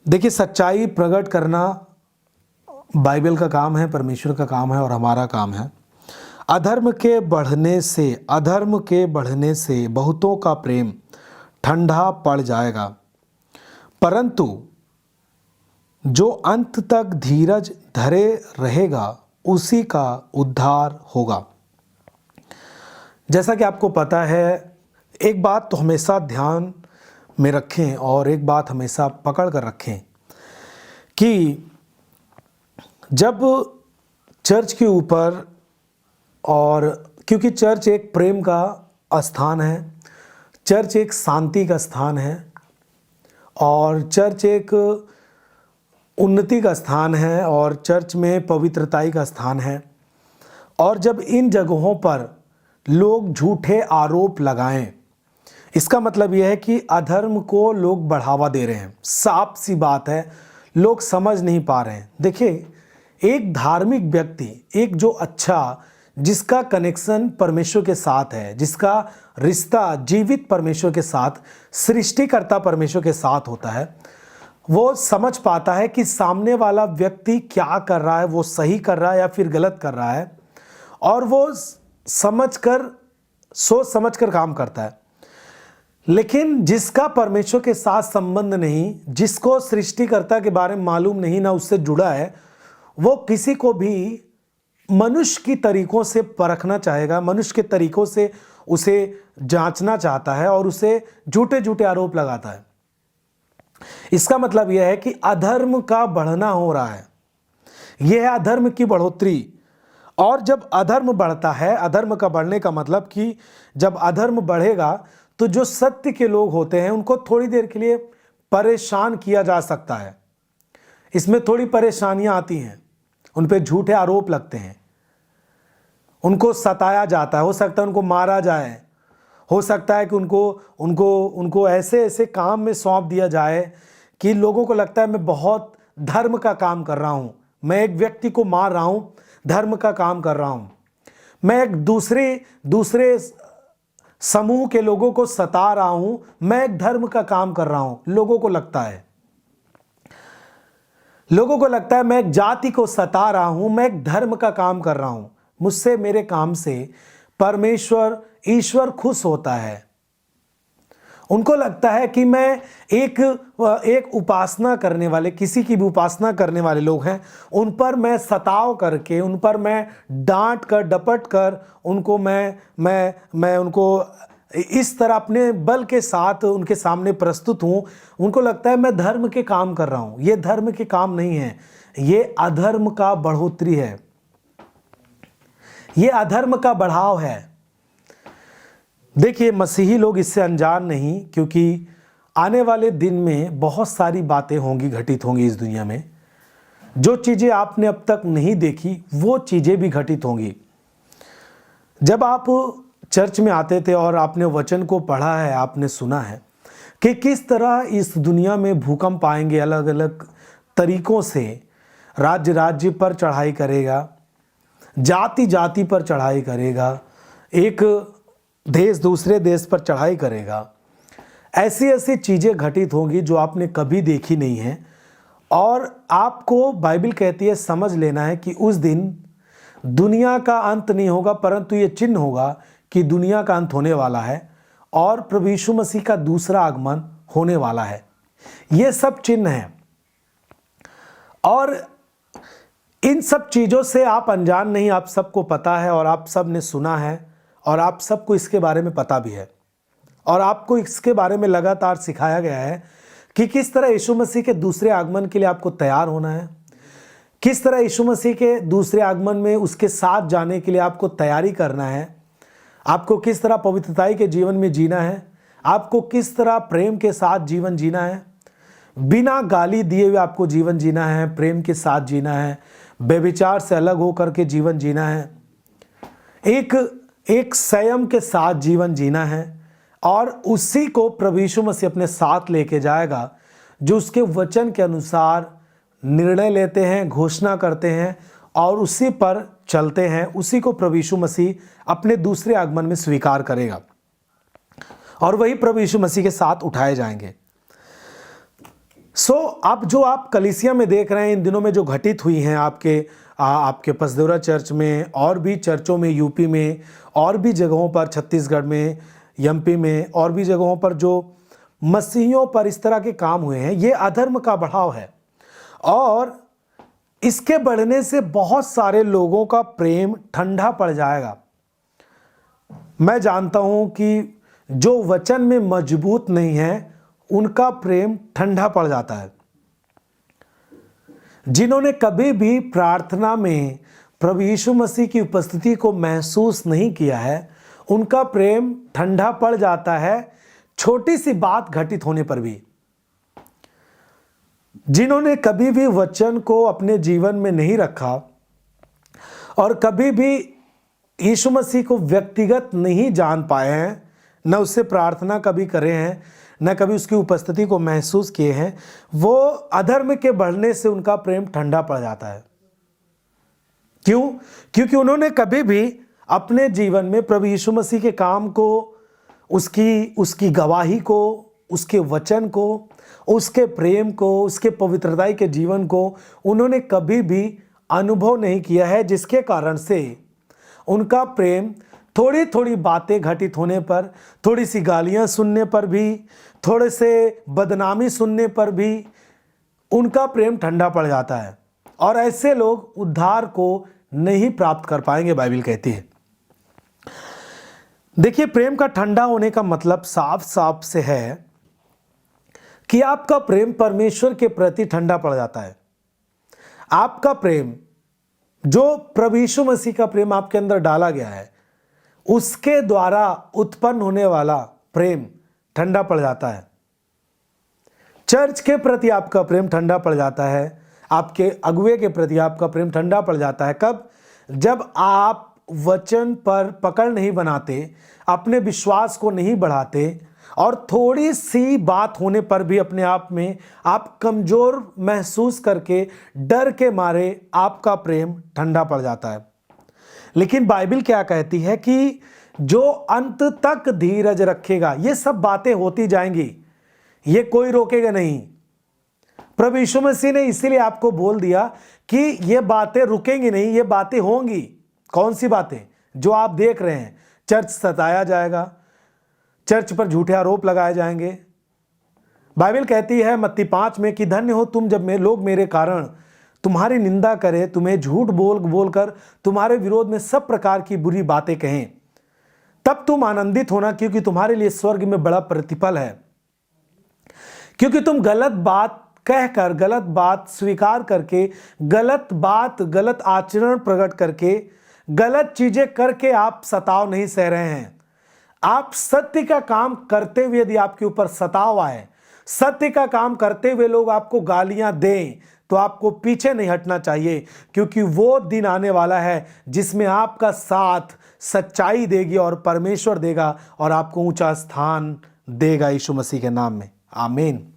देखिए, सच्चाई प्रकट करना बाइबल का काम है, परमेश्वर का काम है और हमारा काम है। अधर्म के बढ़ने से बहुतों का प्रेम ठंडा पड़ जाएगा, परंतु जो अंत तक धीरज धरे रहेगा उसी का उद्धार होगा। जैसा कि आपको पता है, एक बात तो हमेशा ध्यान में रखें और एक बात हमेशा पकड़ कर रखें कि जब चर्च के ऊपर, और क्योंकि चर्च एक प्रेम का स्थान है, चर्च एक शांति का स्थान है और चर्च एक उन्नति का स्थान है और चर्च में पवित्रताई का स्थान है। और जब इन जगहों पर लोग झूठे आरोप लगाएं, इसका मतलब यह है कि अधर्म को लोग बढ़ावा दे रहे हैं। साफ सी बात है, लोग समझ नहीं पा रहे हैं। देखिए, एक धार्मिक व्यक्ति, एक जो अच्छा, जिसका कनेक्शन परमेश्वर के साथ है, जिसका रिश्ता जीवित परमेश्वर के साथ, सृष्टिकर्ता परमेश्वर के साथ होता है, वो समझ पाता है कि सामने वाला व्यक्ति क्या कर रहा है, वो सही कर रहा है या फिर गलत कर रहा है, और वो सोच समझ कर काम करता है। लेकिन जिसका परमेश्वर के साथ संबंध नहीं, जिसको सृष्टिकर्ता के बारे में मालूम नहीं, ना उससे जुड़ा है, वो किसी को भी मनुष्य की तरीकों से परखना चाहेगा, मनुष्य के तरीकों से उसे जांचना चाहता है और उसे झूठे झूठे आरोप लगाता है। इसका मतलब यह है कि अधर्म का बढ़ना हो रहा है, यह है अधर्म की बढ़ोतरी। और जब अधर्म बढ़ता है, अधर्म का बढ़ने का मतलब कि जब अधर्म बढ़ेगा तो जो सत्य के लोग होते हैं उनको थोड़ी देर के लिए परेशान किया जा सकता है। इसमें थोड़ी परेशानियां आती हैं, उन पे झूठे आरोप लगते हैं, उनको सताया जाता है, हो सकता है उनको मारा जाए, हो सकता है कि उनको ऐसे ऐसे काम में सौंप दिया जाए कि लोगों को लगता है मैं बहुत धर्म का काम कर रहा हूं, मैं एक व्यक्ति को मार रहा हूं, धर्म का काम कर रहा हूं, मैं एक दूसरे समूह के लोगों को सता रहा हूं, मैं एक धर्म का काम कर रहा हूं। लोगों को लगता है मैं एक जाति को सता रहा हूं, मैं एक धर्म का काम कर रहा हूं, मुझसे, मेरे काम से ईश्वर खुश होता है। उनको लगता है कि मैं एक उपासना करने वाले, किसी की भी उपासना करने वाले लोग हैं, उन पर मैं सताव करके, उन पर मैं डांट कर, डपट कर, उनको मैं उनको इस तरह अपने बल के साथ उनके सामने प्रस्तुत हूं। उनको लगता है मैं धर्म के काम कर रहा हूं। ये धर्म के काम नहीं है, ये अधर्म का बढ़ोतरी है, ये अधर्म का बढ़ाव है। देखिए, मसीही लोग इससे अनजान नहीं, क्योंकि आने वाले दिन में बहुत सारी बातें होंगी, घटित होंगी इस दुनिया में। जो चीज़ें आपने अब तक नहीं देखी वो चीज़ें भी घटित होंगी। जब आप चर्च में आते थे और आपने वचन को पढ़ा है, आपने सुना है कि किस तरह इस दुनिया में भूकंप आएंगे, अलग अलग तरीकों से राज्य राज्य पर चढ़ाई करेगा, जाति जाति पर चढ़ाई करेगा, एक देश दूसरे देश पर चढ़ाई करेगा। ऐसी ऐसी चीज़ें घटित होंगी जो आपने कभी देखी नहीं है। और आपको बाइबल कहती है, समझ लेना है कि उस दिन दुनिया का अंत नहीं होगा, परंतु ये चिन्ह होगा कि दुनिया का अंत होने वाला है और प्रभु यीशु मसीह का दूसरा आगमन होने वाला है। ये सब चिन्ह हैं और इन सब चीज़ों से आप अनजान नहीं, आप सबको पता है और आप सब ने सुना है और आप सबको इसके बारे में पता भी है और आपको इसके बारे में लगातार सिखाया गया है कि किस तरह यीशु मसीह के दूसरे आगमन के लिए आपको तैयार होना है, किस तरह यीशु मसीह के दूसरे आगमन में उसके साथ जाने के लिए आपको तैयारी करना है, आपको किस तरह पवित्रताई के जीवन में जीना है, आपको किस तरह प्रेम के साथ जीवन जीना है, बिना गाली दिए हुए आपको जीवन जीना है, प्रेम के साथ जीना है, व्यभिचार से अलग होकर के जीवन जीना है, एक संयम के साथ जीवन जीना है और उसी को प्रभु यीशु मसीह अपने साथ लेके जाएगा, जो उसके वचन के अनुसार निर्णय लेते हैं, घोषणा करते हैं और उसी पर चलते हैं। उसी को प्रभु यीशु मसीह अपने दूसरे आगमन में स्वीकार करेगा और वही प्रभु यीशु मसीह के साथ उठाए जाएंगे। अब जो आप कलीसिया में देख रहे हैं इन दिनों में जो घटित हुई हैं आपके पसदेवरा चर्च में और भी चर्चों में, यूपी में और भी जगहों पर, छत्तीसगढ़ में, एमपी में और भी जगहों पर जो मसीहियों पर इस तरह के काम हुए हैं, ये अधर्म का बढ़ाव है। और इसके बढ़ने से बहुत सारे लोगों का प्रेम ठंडा पड़ जाएगा। मैं जानता हूं कि जो वचन में मजबूत नहीं है उनका प्रेम ठंडा पड़ जाता है। जिन्होंने कभी भी प्रार्थना में प्रभु यीशु मसीह की उपस्थिति को महसूस नहीं किया है, उनका प्रेम ठंडा पड़ जाता है छोटी सी बात घटित होने पर भी। जिन्होंने कभी भी वचन को अपने जीवन में नहीं रखा और कभी भी यीशु मसीह को व्यक्तिगत नहीं जान पाए हैं, न उससे प्रार्थना कभी करे हैं, न कभी उसकी उपस्थिति को महसूस किए हैं, वो अधर्म के बढ़ने से उनका प्रेम ठंडा पड़ जाता है। क्यों? क्योंकि उन्होंने कभी भी अपने जीवन में प्रभु यीशु मसीह के काम को, उसकी गवाही को, उसके वचन को, उसके प्रेम को, उसके पवित्रताई के जीवन को उन्होंने कभी भी अनुभव नहीं किया है, जिसके कारण से उनका प्रेम थोड़ी थोड़ी बातें घटित होने पर, थोड़ी सी गालियां सुनने पर भी, थोड़े से बदनामी सुनने पर भी उनका प्रेम ठंडा पड़ जाता है। और ऐसे लोग उद्धार को नहीं प्राप्त कर पाएंगे, बाइबल कहती है। देखिए, प्रेम का ठंडा होने का मतलब साफ साफ से है कि आपका प्रेम परमेश्वर के प्रति ठंडा पड़ जाता है। आपका प्रेम, जो प्रभु यीशु मसीह का प्रेम आपके अंदर डाला गया है, उसके द्वारा उत्पन्न होने वाला प्रेम ठंडा पड़ जाता है। चर्च के प्रति आपका प्रेम ठंडा पड़ जाता है, आपके अगुवे के प्रति आपका प्रेम ठंडा पड़ जाता है। कब? जब आप वचन पर पकड़ नहीं बनाते, अपने विश्वास को नहीं बढ़ाते और थोड़ी सी बात होने पर भी अपने आप में आप कमजोर महसूस करके डर के मारे आपका प्रेम ठंडा पड़ जाता है। लेकिन बाइबल क्या कहती है कि जो अंत तक धीरज रखेगा, ये सब बातें होती जाएंगी, ये कोई रोकेगा नहीं। प्रभु यीशु मसीह ने इसीलिए आपको बोल दिया कि ये बातें रुकेंगी नहीं, ये बातें होंगी। कौन सी बातें? जो आप देख रहे हैं, चर्च सताया जाएगा, चर्च पर झूठे आरोप लगाए जाएंगे। बाइबल कहती है मत्ती 5 में कि धन्य हो तुम जब लोग मेरे कारण तुम्हारी निंदा करें, तुम्हें झूठ बोलकर तुम्हारे विरोध में सब प्रकार की बुरी बातें कहें, तब तुम आनंदित होना, क्योंकि तुम्हारे लिए स्वर्ग में बड़ा प्रतिफल है। क्योंकि तुम गलत बात कहकर, गलत बात स्वीकार करके, गलत आचरण प्रकट करके, गलत चीजें करके आप सताव नहीं सह रहे हैं। आप सत्य का काम करते हुए यदि आपके ऊपर सताव आए, सत्य का काम करते हुए लोग आपको गालियां दें, तो आपको पीछे नहीं हटना चाहिए, क्योंकि वो दिन आने वाला है जिसमें आपका साथ सच्चाई देगी और परमेश्वर देगा और आपको ऊंचा स्थान देगा यीशु मसीह के नाम में। आमीन।